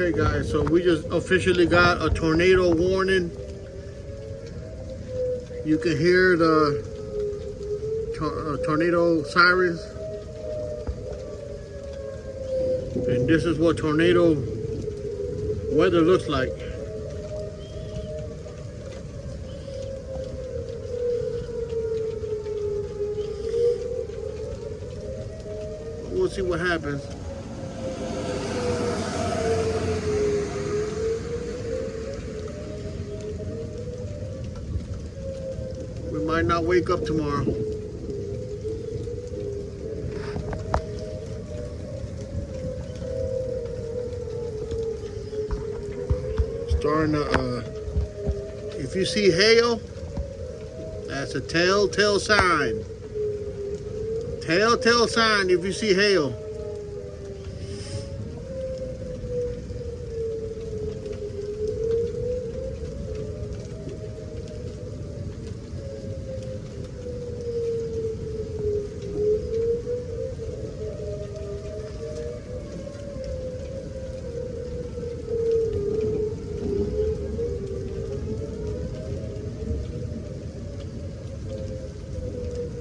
Okay guys, so we just officially got a tornado warning. You can hear the tornado sirens. And this is what tornado weather looks like. We'll see what happens. We might not wake up tomorrow. Starting to, if you see hail, that's a telltale sign. Telltale sign if you see hail.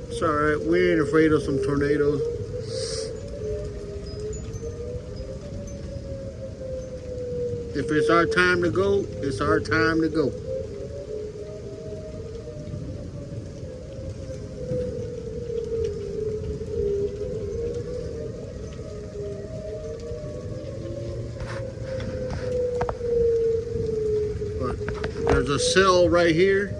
It's all right. We ain't afraid of some tornadoes. If it's our time to go, it's our time to go. But there's a cell right here.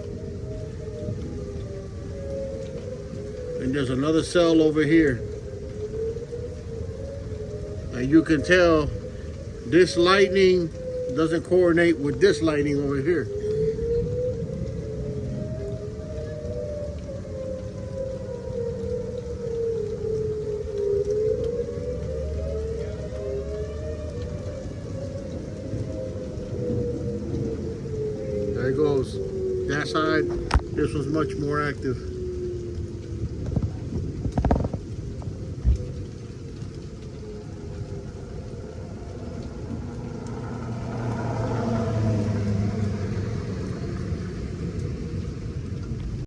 And there's another cell over here. And you can tell this lightning doesn't coordinate with this lightning over here. There it goes. That side, this was much more active.